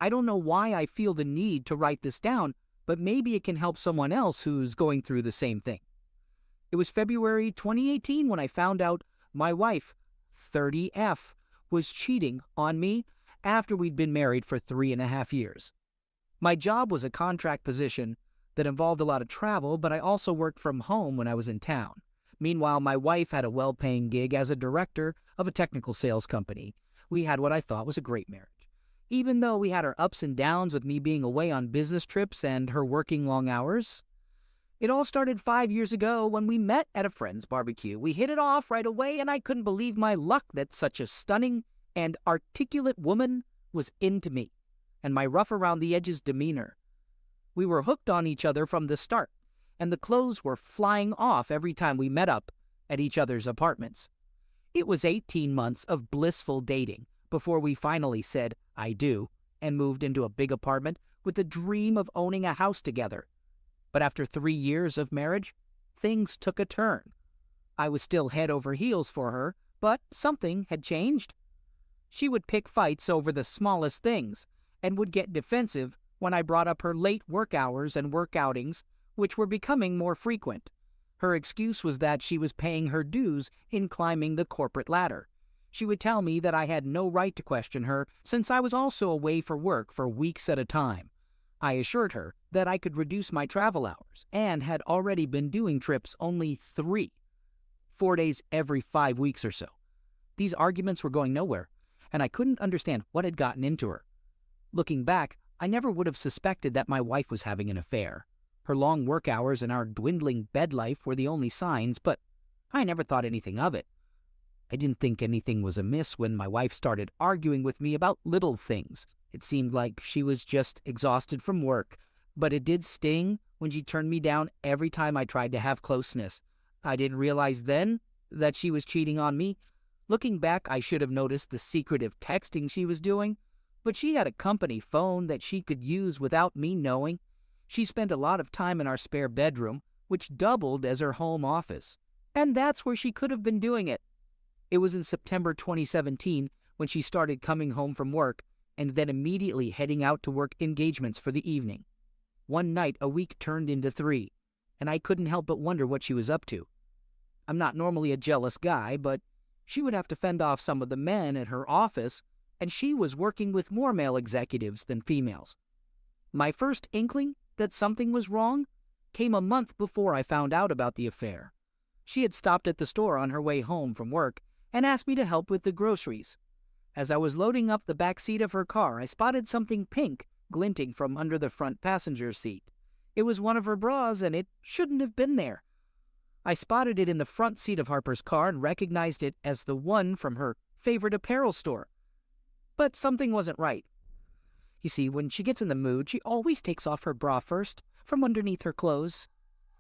I don't know why I feel the need to write this down, but maybe it can help someone else who's going through the same thing. It was February 2018 when I found out my wife, 30F, was cheating on me after we'd been married for 3.5 years. My job was a contract position that involved a lot of travel, but I also worked from home when I was in town. Meanwhile, my wife had a well-paying gig as a director of a technical sales company. We had what I thought was a great marriage. Even though we had our ups and downs with me being away on business trips and her working long hours. It all started 5 years ago when we met at a friend's barbecue. We hit it off right away, and I couldn't believe my luck that such a stunning and articulate woman was into me, and my rough-around-the-edges demeanor. We were hooked on each other from the start, and the clothes were flying off every time we met up at each other's apartments. It was 18 months of blissful dating before we finally said, "I do," and moved into a big apartment with the dream of owning a house together. But after 3 years of marriage, things took a turn. I was still head over heels for her, but something had changed. She would pick fights over the smallest things and would get defensive when I brought up her late work hours and work outings, which were becoming more frequent. Her excuse was that she was paying her dues in climbing the corporate ladder. She would tell me that I had no right to question her since I was also away for work for weeks at a time. I assured her that I could reduce my travel hours and had already been doing trips only 4 days every 5 weeks or so. These arguments were going nowhere, and I couldn't understand what had gotten into her. Looking back, I never would have suspected that my wife was having an affair. Her long work hours and our dwindling bed life were the only signs, but I never thought anything of it. I didn't think anything was amiss when my wife started arguing with me about little things. It seemed like she was just exhausted from work, but it did sting when she turned me down every time I tried to have closeness. I didn't realize then that she was cheating on me. Looking back, I should have noticed the secretive texting she was doing, but she had a company phone that she could use without me knowing. She spent a lot of time in our spare bedroom, which doubled as her home office, and that's where she could have been doing it. It was in September 2017 when she started coming home from work and then immediately heading out to work engagements for the evening. One night, a week turned into 3, and I couldn't help but wonder what she was up to. I'm not normally a jealous guy, but she would have to fend off some of the men at her office, and she was working with more male executives than females. My first inkling that something was wrong came a month before I found out about the affair. She had stopped at the store on her way home from work and asked me to help with the groceries. As I was loading up the back seat of her car, I spotted something pink glinting from under the front passenger seat. It was one of her bras, and it shouldn't have been there. I spotted it in the front seat of Harper's car and recognized it as the one from her favorite apparel store. But something wasn't right. You see, when she gets in the mood, she always takes off her bra first, from underneath her clothes.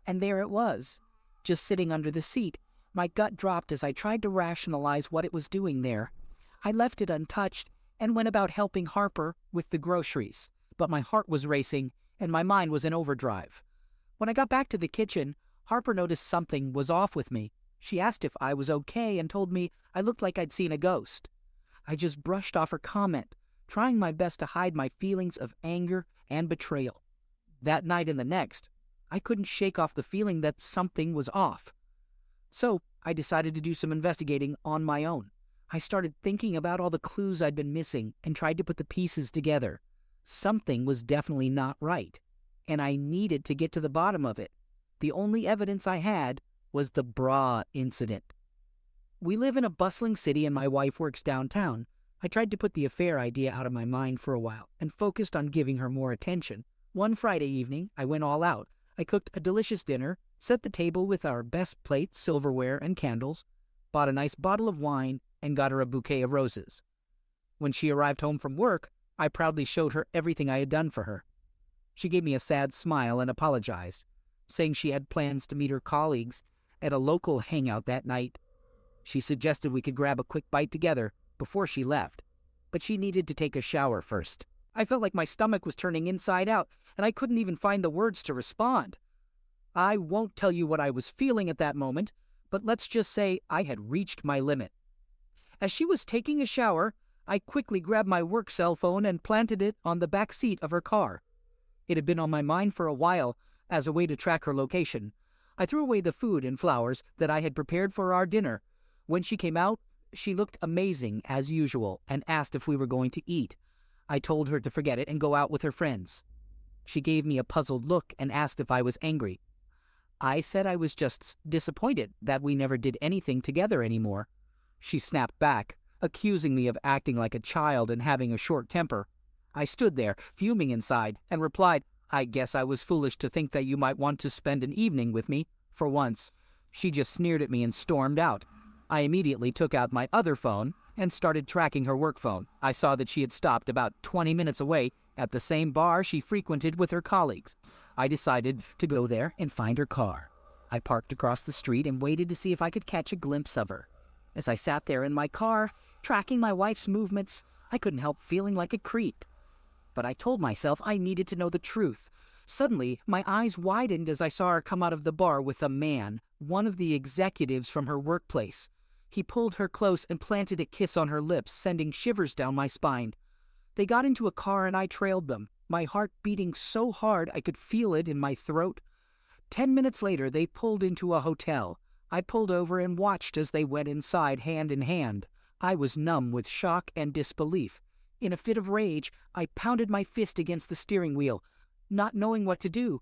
And there it was, just sitting under the seat. My gut dropped as I tried to rationalize what it was doing there. I left it untouched and went about helping Harper with the groceries, but my heart was racing and my mind was in overdrive. When I got back to the kitchen, Harper noticed something was off with me. She asked if I was okay and told me I looked like I'd seen a ghost. I just brushed off her comment, trying my best to hide my feelings of anger and betrayal. That night and the next, I couldn't shake off the feeling that something was off. So I decided to do some investigating on my own. I started thinking about all the clues I'd been missing and tried to put the pieces together. Something was definitely not right, and I needed to get to the bottom of it. The only evidence I had was the bra incident. We live in a bustling city and my wife works downtown. I tried to put the affair idea out of my mind for a while and focused on giving her more attention. One Friday evening, I went all out. I cooked a delicious dinner, set the table with our best plates, silverware, and candles, bought a nice bottle of wine, and got her a bouquet of roses. When she arrived home from work, I proudly showed her everything I had done for her. She gave me a sad smile and apologized, saying she had plans to meet her colleagues at a local hangout that night. She suggested we could grab a quick bite together before she left, but she needed to take a shower first. I felt like my stomach was turning inside out, and I couldn't even find the words to respond. I won't tell you what I was feeling at that moment, but let's just say I had reached my limit. As she was taking a shower, I quickly grabbed my work cell phone and planted it on the back seat of her car. It had been on my mind for a while as a way to track her location. I threw away the food and flowers that I had prepared for our dinner. When she came out, she looked amazing as usual and asked if we were going to eat. I told her to forget it and go out with her friends. She gave me a puzzled look and asked if I was angry. I said I was just disappointed that we never did anything together anymore. She snapped back, accusing me of acting like a child and having a short temper. I stood there, fuming inside, and replied, "I guess I was foolish to think that you might want to spend an evening with me, for once." She just sneered at me and stormed out. I immediately took out my other phone and started tracking her work phone. I saw that she had stopped about 20 minutes away at the same bar she frequented with her colleagues. I decided to go there and find her car. I parked across the street and waited to see if I could catch a glimpse of her. As I sat there in my car, tracking my wife's movements, I couldn't help feeling like a creep. But I told myself I needed to know the truth. Suddenly, my eyes widened as I saw her come out of the bar with a man, one of the executives from her workplace. He pulled her close and planted a kiss on her lips, sending shivers down my spine. They got into a car and I trailed them, my heart beating so hard I could feel it in my throat. 10 minutes later, they pulled into a hotel. I pulled over and watched as they went inside hand in hand. I was numb with shock and disbelief. In a fit of rage, I pounded my fist against the steering wheel, not knowing what to do.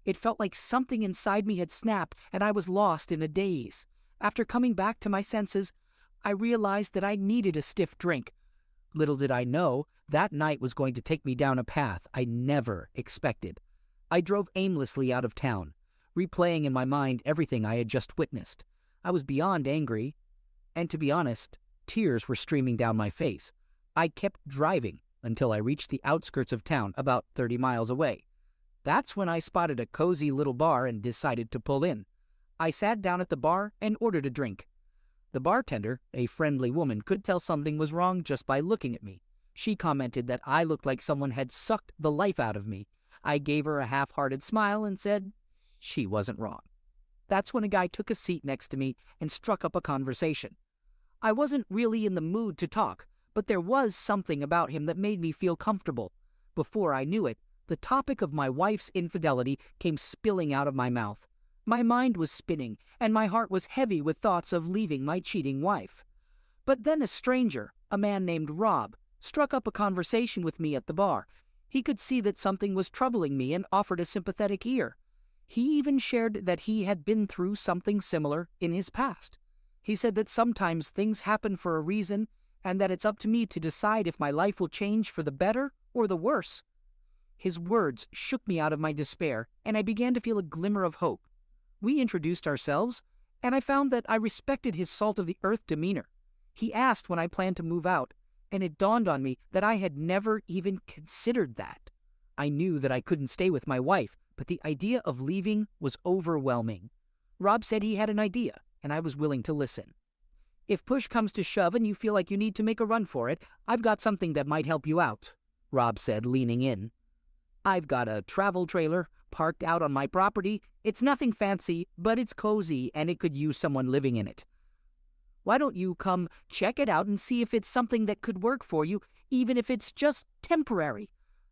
It felt like something inside me had snapped and I was lost in a daze. After coming back to my senses, I realized that I needed a stiff drink. Little did I know, that night was going to take me down a path I never expected. I drove aimlessly out of town, replaying in my mind everything I had just witnessed. I was beyond angry, and to be honest, tears were streaming down my face. I kept driving until I reached the outskirts of town, about 30 miles away. That's when I spotted a cozy little bar and decided to pull in. I sat down at the bar and ordered a drink. The bartender, a friendly woman, could tell something was wrong just by looking at me. She commented that I looked like someone had sucked the life out of me. I gave her a half-hearted smile and said she wasn't wrong. That's when a guy took a seat next to me and struck up a conversation. I wasn't really in the mood to talk, but there was something about him that made me feel comfortable. Before I knew it, the topic of my wife's infidelity came spilling out of my mouth. My mind was spinning, and my heart was heavy with thoughts of leaving my cheating wife. But then a stranger, a man named Rob, struck up a conversation with me at the bar. He could see that something was troubling me and offered a sympathetic ear. He even shared that he had been through something similar in his past. He said that sometimes things happen for a reason, and that it's up to me to decide if my life will change for the better or the worse. His words shook me out of my despair, and I began to feel a glimmer of hope. We introduced ourselves, and I found that I respected his salt-of-the-earth demeanor. He asked when I planned to move out, and it dawned on me that I had never even considered that. I knew that I couldn't stay with my wife, but the idea of leaving was overwhelming. Rob said he had an idea, and I was willing to listen. "If push comes to shove and you feel like you need to make a run for it, I've got something that might help you out," Rob said, leaning in. "I've got a travel trailer parked out on my property. It's nothing fancy, but it's cozy and it could use someone living in it. Why don't you come check it out and see if it's something that could work for you, even if it's just temporary?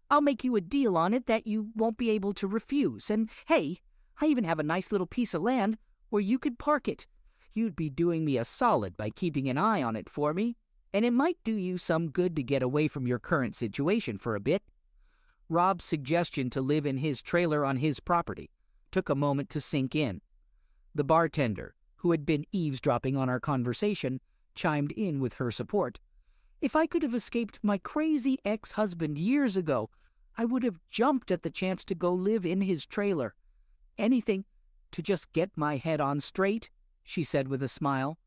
I'll make you a deal on it that you won't be able to refuse. And hey, I even have a nice little piece of land where you could park it. You'd be doing me a solid by keeping an eye on it for me, and it might do you some good to get away from your current situation for a bit." Rob's suggestion to live in his trailer on his property took a moment to sink in. The bartender, who had been eavesdropping on our conversation, chimed in with her support. "If I could have escaped my crazy ex-husband years ago, I would have jumped at the chance to go live in his trailer. Anything to just get my head on straight," she said with a smile.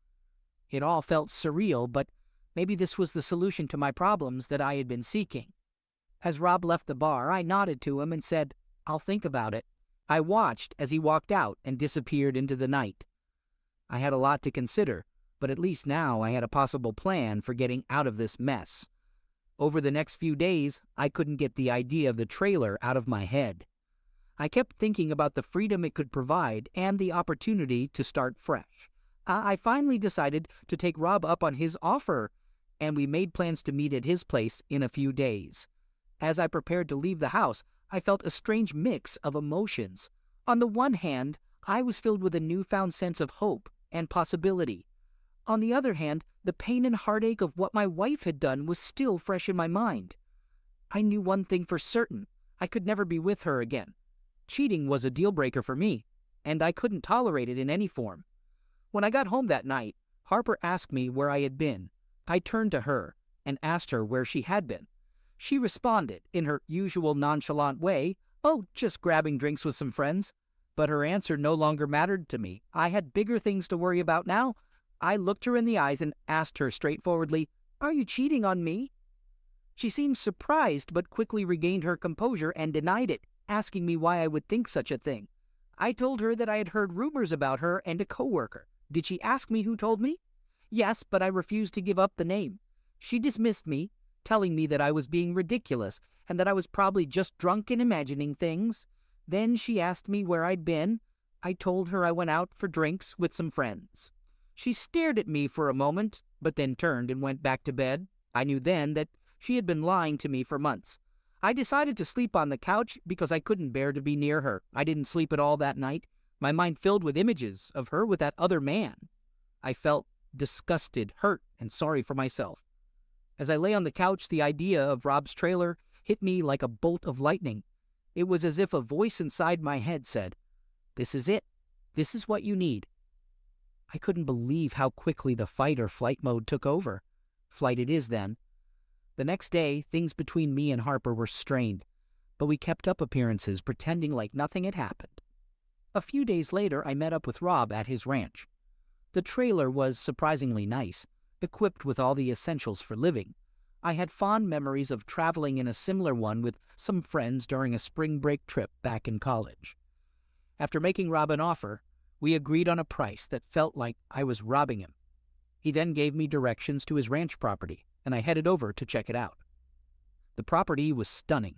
It all felt surreal, but maybe this was the solution to my problems that I had been seeking. As Rob left the bar, I nodded to him and said, "I'll think about it." I watched as he walked out and disappeared into the night. I had a lot to consider, but at least now I had a possible plan for getting out of this mess. Over the next few days, I couldn't get the idea of the trailer out of my head. I kept thinking about the freedom it could provide and the opportunity to start fresh. I finally decided to take Rob up on his offer and we made plans to meet at his place in a few days. As I prepared to leave the house, I felt a strange mix of emotions. On the one hand, I was filled with a newfound sense of hope and possibility. On the other hand, the pain and heartache of what my wife had done was still fresh in my mind. I knew one thing for certain: I could never be with her again. Cheating was a deal-breaker for me, and I couldn't tolerate it in any form. When I got home that night, Harper asked me where I had been. I turned to her and asked her where she had been. She responded in her usual nonchalant way, "Oh, just grabbing drinks with some friends." But her answer no longer mattered to me. I had bigger things to worry about now. I looked her in the eyes and asked her straightforwardly, "Are you cheating on me?" She seemed surprised but quickly regained her composure and denied it, asking me why I would think such a thing. I told her that I had heard rumors about her and a coworker. Did she ask me who told me? Yes, but I refused to give up the name. She dismissed me, telling me that I was being ridiculous and that I was probably just drunk and imagining things. Then she asked me where I'd been. I told her I went out for drinks with some friends. She stared at me for a moment, but then turned and went back to bed. I knew then that she had been lying to me for months. I decided to sleep on the couch because I couldn't bear to be near her. I didn't sleep at all that night, my mind filled with images of her with that other man. I felt disgusted, hurt, and sorry for myself. As I lay on the couch, the idea of Rob's trailer hit me like a bolt of lightning. It was as if a voice inside my head said, "This is it. This is what you need." I couldn't believe how quickly the fight or flight mode took over. Flight it is then. The next day, things between me and Harper were strained, but we kept up appearances, pretending like nothing had happened. A few days later, I met up with Rob at his ranch. The trailer was surprisingly nice, equipped with all the essentials for living. I had fond memories of traveling in a similar one with some friends during a spring break trip back in college. After making Rob an offer, we agreed on a price that felt like I was robbing him. He then gave me directions to his ranch property, and I headed over to check it out. The property was stunning,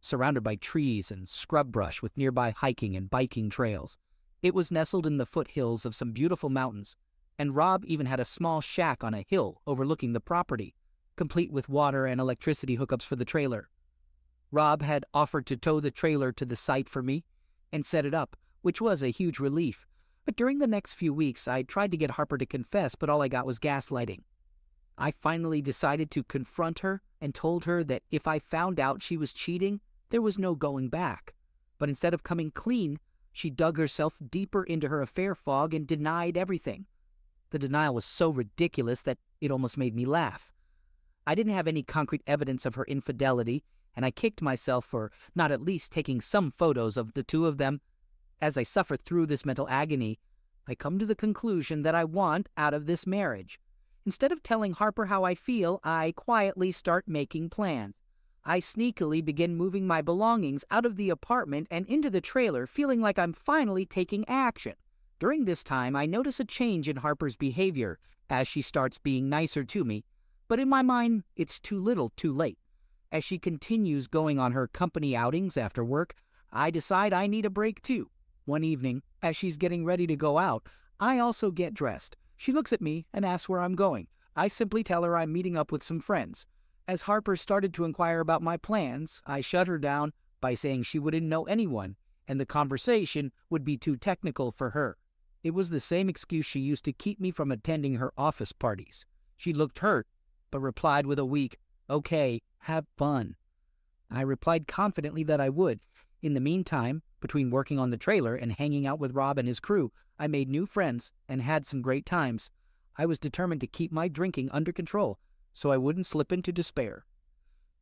surrounded by trees and scrub brush with nearby hiking and biking trails. It was nestled in the foothills of some beautiful mountains, and Rob even had a small shack on a hill overlooking the property, complete with water and electricity hookups for the trailer. Rob had offered to tow the trailer to the site for me and set it up, which was a huge relief. But during the next few weeks, I tried to get Harper to confess, but all I got was gaslighting. I finally decided to confront her and told her that if I found out she was cheating, there was no going back. But instead of coming clean, she dug herself deeper into her affair fog and denied everything. The denial was so ridiculous that it almost made me laugh. I didn't have any concrete evidence of her infidelity, and I kicked myself for not at least taking some photos of the two of them. As I suffer through this mental agony, I come to the conclusion that I want out of this marriage. Instead of telling Harper how I feel, I quietly start making plans. I sneakily begin moving my belongings out of the apartment and into the trailer, feeling like I'm finally taking action. During this time, I notice a change in Harper's behavior as she starts being nicer to me, but in my mind, it's too little too late. As she continues going on her company outings after work, I decide I need a break too. One evening, as she's getting ready to go out, I also get dressed. She looks at me and asks where I'm going. I simply tell her I'm meeting up with some friends. As Harper started to inquire about my plans, I shut her down by saying she wouldn't know anyone, and the conversation would be too technical for her. It was the same excuse she used to keep me from attending her office parties. She looked hurt, but replied with a weak, "Okay, have fun." I replied confidently that I would. In the meantime, between working on the trailer and hanging out with Rob and his crew, I made new friends and had some great times. I was determined to keep my drinking under control, so I wouldn't slip into despair.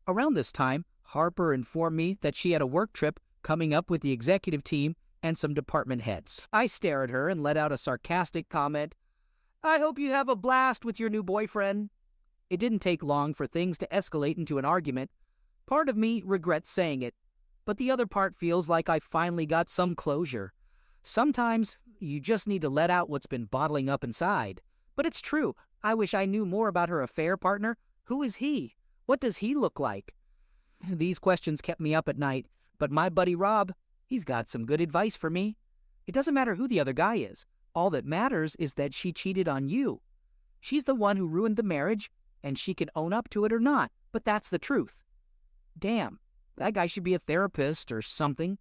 Around this time, Harper informed me that she had a work trip coming up with the executive team and some department heads. I stare at her and let out a sarcastic comment, "I hope you have a blast with your new boyfriend." It didn't take long for things to escalate into an argument. Part of me regrets saying it, but the other part feels like I finally got some closure. Sometimes you just need to let out what's been bottling up inside. But it's true. I wish I knew more about her affair partner. Who is he? What does he look like? These questions kept me up at night, but my buddy Rob, he's got some good advice for me. It doesn't matter who the other guy is. All that matters is that she cheated on you. She's the one who ruined the marriage, and she can own up to it or not, but that's the truth. Damn, that guy should be a therapist or something.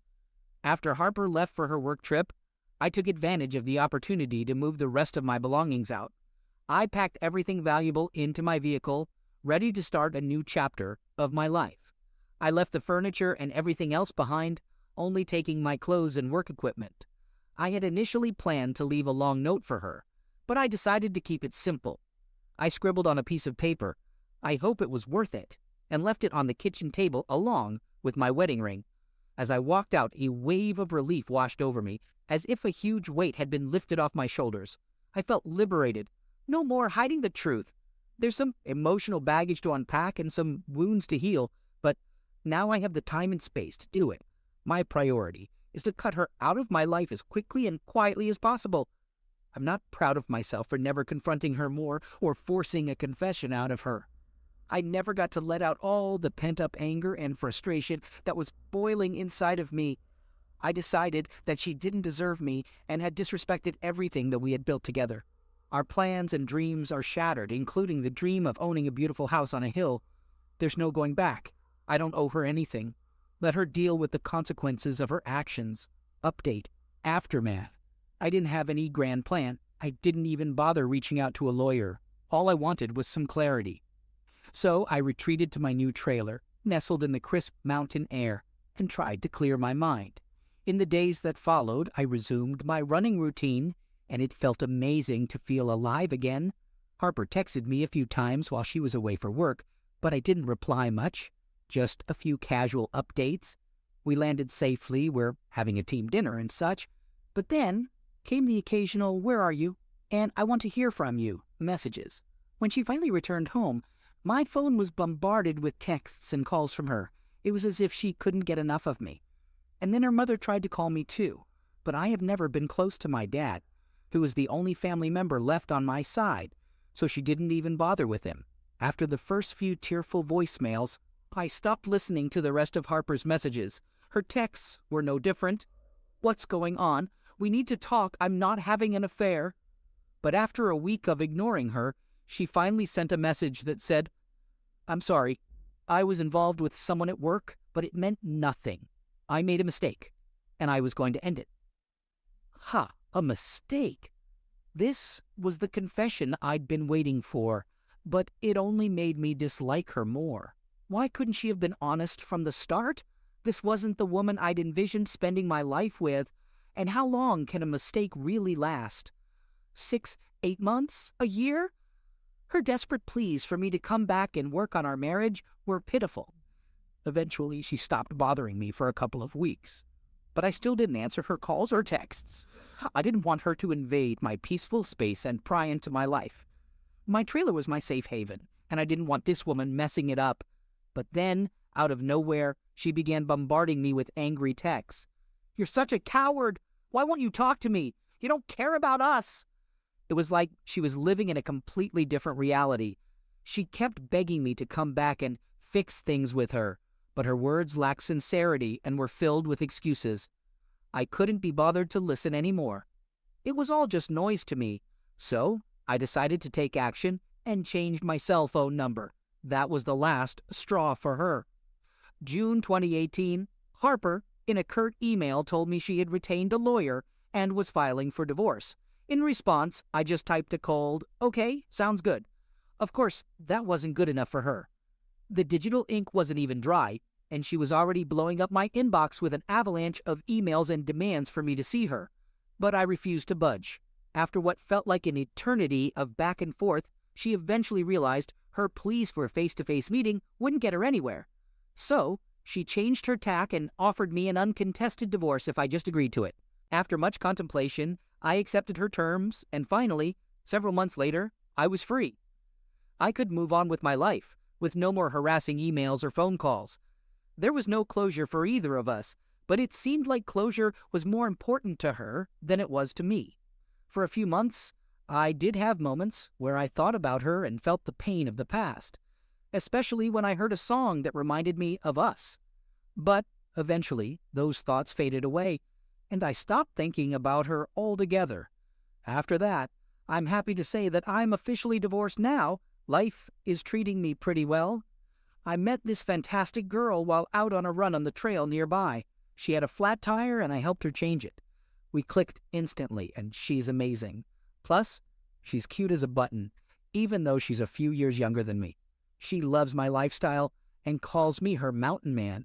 After Harper left for her work trip, I took advantage of the opportunity to move the rest of my belongings out. I packed everything valuable into my vehicle, ready to start a new chapter of my life. I left the furniture and everything else behind, only taking my clothes and work equipment. I had initially planned to leave a long note for her, but I decided to keep it simple. I scribbled on a piece of paper, "I hope it was worth it," and left it on the kitchen table along with my wedding ring. As I walked out, a wave of relief washed over me, as if a huge weight had been lifted off my shoulders. I felt liberated. No more hiding the truth. There's some emotional baggage to unpack and some wounds to heal, but now I have the time and space to do it. My priority is to cut her out of my life as quickly and quietly as possible. I'm not proud of myself for never confronting her more or forcing a confession out of her. I never got to let out all the pent-up anger and frustration that was boiling inside of me. I decided that she didn't deserve me and had disrespected everything that we had built together. Our plans and dreams are shattered, including the dream of owning a beautiful house on a hill. There's no going back. I don't owe her anything. Let her deal with the consequences of her actions. Update. Aftermath. I didn't have any grand plan. I didn't even bother reaching out to a lawyer. All I wanted was some clarity. So I retreated to my new trailer, nestled in the crisp mountain air, and tried to clear my mind. In the days that followed, I resumed my running routine, and it felt amazing to feel alive again. Harper texted me a few times while she was away for work, but I didn't reply much, just a few casual updates. We landed safely, we're having a team dinner and such, but then came the occasional "where are you?" and "I want to hear from you" messages. When she finally returned home, my phone was bombarded with texts and calls from her. It was as if she couldn't get enough of me. And then her mother tried to call me too, but I have never been close to my dad, who was the only family member left on my side, so she didn't even bother with him. After the first few tearful voicemails, I stopped listening to the rest of Harper's messages. Her texts were no different. "What's going on? We need to talk. I'm not having an affair." But after a week of ignoring her, she finally sent a message that said, "I'm sorry. I was involved with someone at work, but it meant nothing. I made a mistake, and I was going to end it." A mistake. This was the confession I'd been waiting for, but it only made me dislike her more. Why couldn't she have been honest from the start? This wasn't the woman I'd envisioned spending my life with, and how long can a mistake really last? 6, 8 months? A year? Her desperate pleas for me to come back and work on our marriage were pitiful. Eventually, she stopped bothering me for a couple of weeks, but I still didn't answer her calls or texts. I didn't want her to invade my peaceful space and pry into my life. My trailer was my safe haven, and I didn't want this woman messing it up. But then, out of nowhere, she began bombarding me with angry texts. "You're such a coward! Why won't you talk to me? You don't care about us!" It was like she was living in a completely different reality. She kept begging me to come back and fix things with her, but her words lacked sincerity and were filled with excuses. I couldn't be bothered to listen anymore. It was all just noise to me, so I decided to take action and changed my cell phone number. That was the last straw for her. June 2018, Harper, in a curt email, told me she had retained a lawyer and was filing for divorce. In response, I just typed a cold, "Okay, sounds good." Of course, that wasn't good enough for her. The digital ink wasn't even dry, and she was already blowing up my inbox with an avalanche of emails and demands for me to see her. But I refused to budge. After what felt like an eternity of back and forth, she eventually realized her pleas for a face-to-face meeting wouldn't get her anywhere. So, she changed her tack and offered me an uncontested divorce if I just agreed to it. After much contemplation, I accepted her terms, and finally, several months later, I was free. I could move on with my life, with no more harassing emails or phone calls. There was no closure for either of us, but it seemed like closure was more important to her than it was to me. For a few months, I did have moments where I thought about her and felt the pain of the past, especially when I heard a song that reminded me of us. But eventually, those thoughts faded away, and I stopped thinking about her altogether. After that, I'm happy to say that I'm officially divorced now, Life is treating me pretty well. I met this fantastic girl while out on a run on the trail nearby. She had a flat tire and I helped her change it. We clicked instantly and she's amazing. Plus, she's cute as a button, even though she's a few years younger than me. She loves my lifestyle and calls me her mountain man.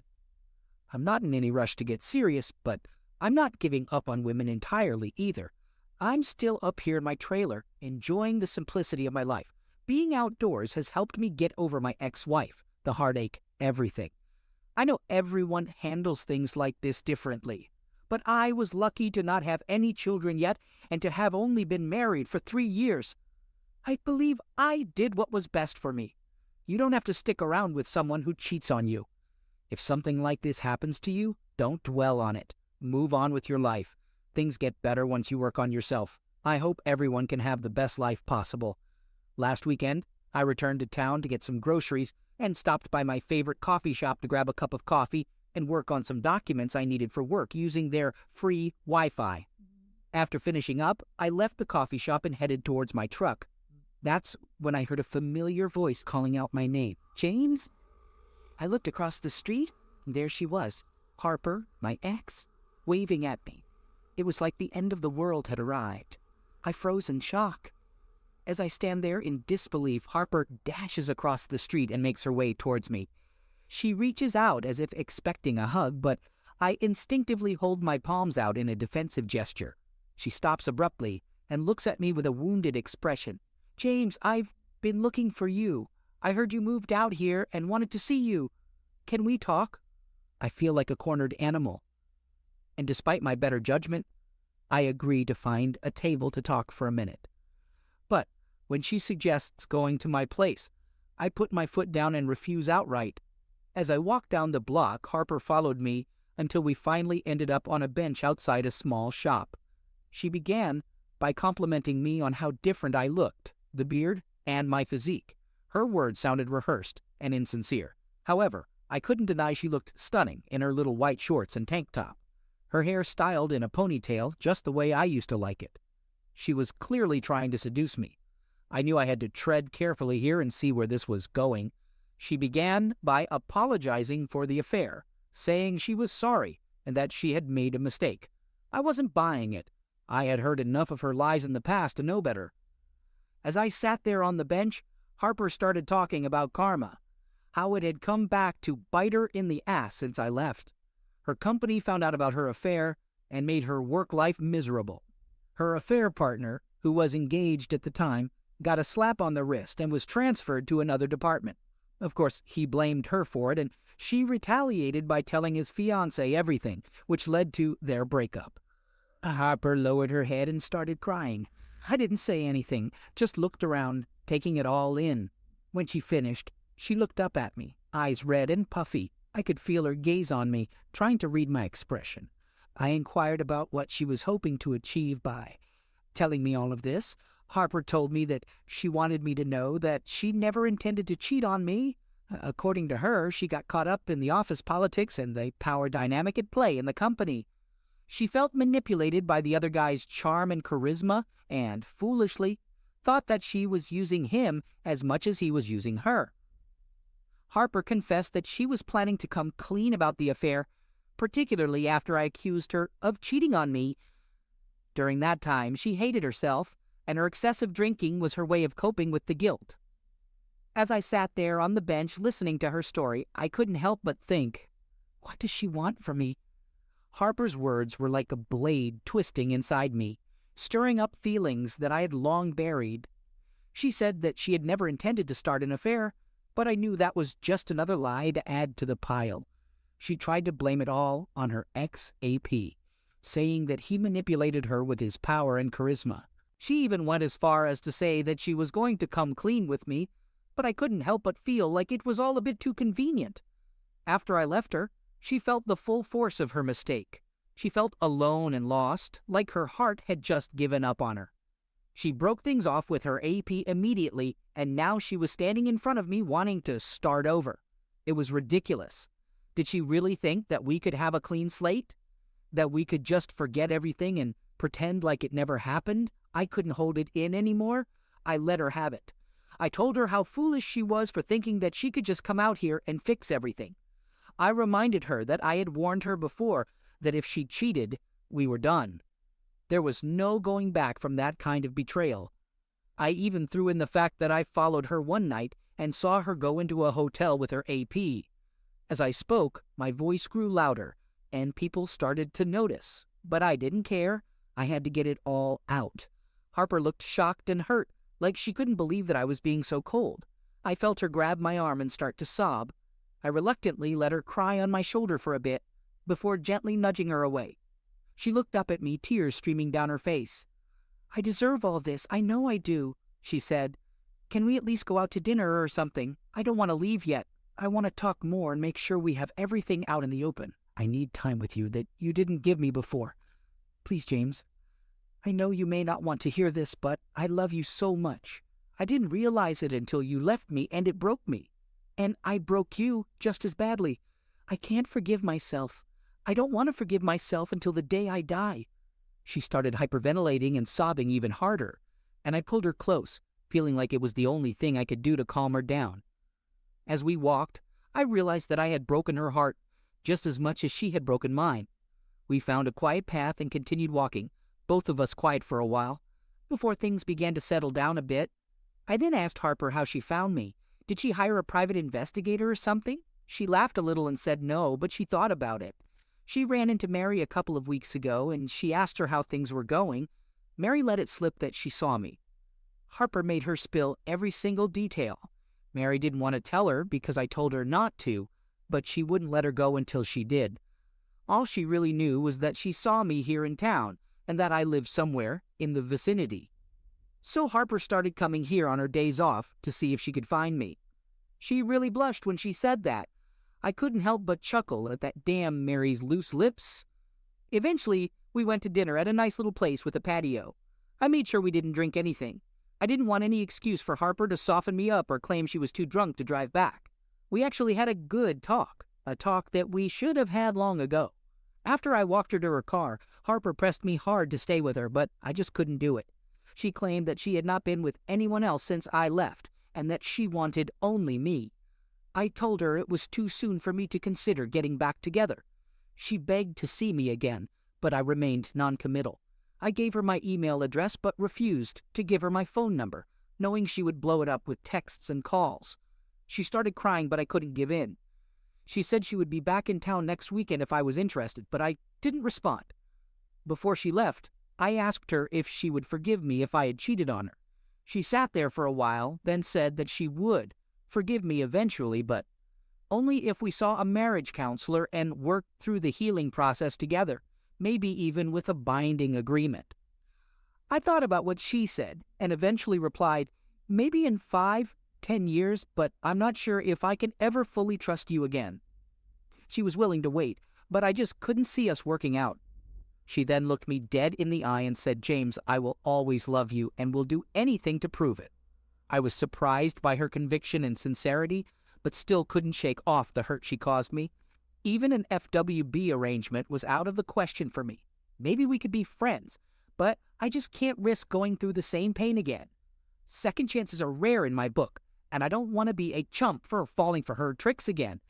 I'm not in any rush to get serious, but I'm not giving up on women entirely either. I'm still up here in my trailer, enjoying the simplicity of my life. Being outdoors has helped me get over my ex-wife, the heartache, everything. I know everyone handles things like this differently, but I was lucky to not have any children yet and to have only been married for 3 years. I believe I did what was best for me. You don't have to stick around with someone who cheats on you. If something like this happens to you, don't dwell on it. Move on with your life. Things get better once you work on yourself. I hope everyone can have the best life possible. Last weekend, I returned to town to get some groceries and stopped by my favorite coffee shop to grab a cup of coffee and work on some documents I needed for work using their free Wi-Fi. After finishing up, I left the coffee shop and headed towards my truck. That's when I heard a familiar voice calling out my name. James? I looked across the street, and there she was, Harper, my ex, waving at me. It was like the end of the world had arrived. I froze in shock. As I stand there in disbelief, Harper dashes across the street and makes her way towards me. She reaches out as if expecting a hug, but I instinctively hold my palms out in a defensive gesture. She stops abruptly and looks at me with a wounded expression. James, I've been looking for you. I heard you moved out here and wanted to see you. Can we talk? I feel like a cornered animal. And despite my better judgment, I agree to find a table to talk for a minute. But when she suggests going to my place, I put my foot down and refuse outright. As I walked down the block, Harper followed me until we finally ended up on a bench outside a small shop. She began by complimenting me on how different I looked, the beard and my physique. Her words sounded rehearsed and insincere. However, I couldn't deny she looked stunning in her little white shorts and tank top. Her hair styled in a ponytail just the way I used to like it. She was clearly trying to seduce me. I knew I had to tread carefully here and see where this was going. She began by apologizing for the affair, saying she was sorry and that she had made a mistake. I wasn't buying it. I had heard enough of her lies in the past to know better. As I sat there on the bench, Harper started talking about karma, how it had come back to bite her in the ass since I left. Her company found out about her affair and made her work life miserable. Her affair partner, who was engaged at the time, got a slap on the wrist and was transferred to another department. Of course, he blamed her for it, and she retaliated by telling his fiancé everything, which led to their breakup. Harper lowered her head and started crying. I didn't say anything, just looked around, taking it all in. When she finished, she looked up at me, eyes red and puffy. I could feel her gaze on me, trying to read my expression. I inquired about what she was hoping to achieve by telling me all of this. Harper told me that she wanted me to know that she never intended to cheat on me. According to her, she got caught up in the office politics and the power dynamic at play in the company. She felt manipulated by the other guy's charm and charisma and, foolishly, thought that she was using him as much as he was using her. Harper confessed that she was planning to come clean about the affair, particularly after I accused her of cheating on me. During that time, she hated herself, and her excessive drinking was her way of coping with the guilt. As I sat there on the bench listening to her story, I couldn't help but think, what does she want from me? Harper's words were like a blade twisting inside me, stirring up feelings that I had long buried. She said that she had never intended to start an affair, but I knew that was just another lie to add to the pile. She tried to blame it all on her ex-AP, saying that he manipulated her with his power and charisma. She even went as far as to say that she was going to come clean with me, but I couldn't help but feel like it was all a bit too convenient. After I left her, she felt the full force of her mistake. She felt alone and lost, like her heart had just given up on her. She broke things off with her AP immediately, and now she was standing in front of me wanting to start over. It was ridiculous. Did she really think that we could have a clean slate? That we could just forget everything and pretend like it never happened? I couldn't hold it in anymore. I let her have it. I told her how foolish she was for thinking that she could just come out here and fix everything. I reminded her that I had warned her before that if she cheated, we were done. There was no going back from that kind of betrayal. I even threw in the fact that I followed her one night and saw her go into a hotel with her AP. As I spoke, my voice grew louder, and people started to notice. But I didn't care. I had to get it all out. Harper looked shocked and hurt, like she couldn't believe that I was being so cold. I felt her grab my arm and start to sob. I reluctantly let her cry on my shoulder for a bit, before gently nudging her away. She looked up at me, tears streaming down her face. "I deserve all this, I know I do," she said. "Can we at least go out to dinner or something? I don't want to leave yet. I want to talk more and make sure we have everything out in the open. I need time with you that you didn't give me before. Please, James. I know you may not want to hear this, but I love you so much. I didn't realize it until you left me, and it broke me. And I broke you just as badly. I can't forgive myself. I don't want to forgive myself until the day I die." She started hyperventilating and sobbing even harder, and I pulled her close, feeling like it was the only thing I could do to calm her down. As we walked, I realized that I had broken her heart just as much as she had broken mine. We found a quiet path and continued walking, both of us quiet for a while, before things began to settle down a bit. I then asked Harper how she found me. Did she hire a private investigator or something? She laughed a little and said no, but she thought about it. She ran into Mary a couple of weeks ago, and she asked her how things were going. Mary let it slip that she saw me. Harper made her spill every single detail. Mary didn't want to tell her because I told her not to, but she wouldn't let her go until she did. All she really knew was that she saw me here in town, and that I lived somewhere in the vicinity. So Harper started coming here on her days off to see if she could find me. She really blushed when she said that. I couldn't help but chuckle at that damn Mary's loose lips. Eventually, we went to dinner at a nice little place with a patio. I made sure we didn't drink anything. I didn't want any excuse for Harper to soften me up or claim she was too drunk to drive back. We actually had a good talk, a talk that we should have had long ago. After I walked her to her car, Harper pressed me hard to stay with her, but I just couldn't do it. She claimed that she had not been with anyone else since I left, and that she wanted only me. I told her it was too soon for me to consider getting back together. She begged to see me again, but I remained noncommittal. I gave her my email address but refused to give her my phone number, knowing she would blow it up with texts and calls. She started crying, but I couldn't give in. She said she would be back in town next weekend if I was interested, but I didn't respond. Before she left, I asked her if she would forgive me if I had cheated on her. She sat there for a while, then said that she would forgive me eventually, but only if we saw a marriage counselor and worked through the healing process together, maybe even with a binding agreement. I thought about what she said and eventually replied, "Maybe in 5-10 years, but I'm not sure if I can ever fully trust you again." She was willing to wait, but I just couldn't see us working out. She then looked me dead in the eye and said, "James, I will always love you and will do anything to prove it." I was surprised by her conviction and sincerity, but still couldn't shake off the hurt she caused me. Even an FWB arrangement was out of the question for me. Maybe we could be friends, but I just can't risk going through the same pain again. Second chances are rare in my book, and I don't want to be a chump for falling for her tricks again.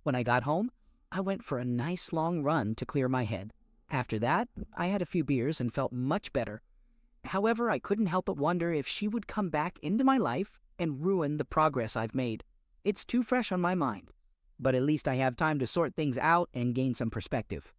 When I got home, I went for a nice long run to clear my head. After that, I had a few beers and felt much better. However, I couldn't help but wonder if she would come back into my life and ruin the progress I've made. It's too fresh on my mind, but at least I have time to sort things out and gain some perspective.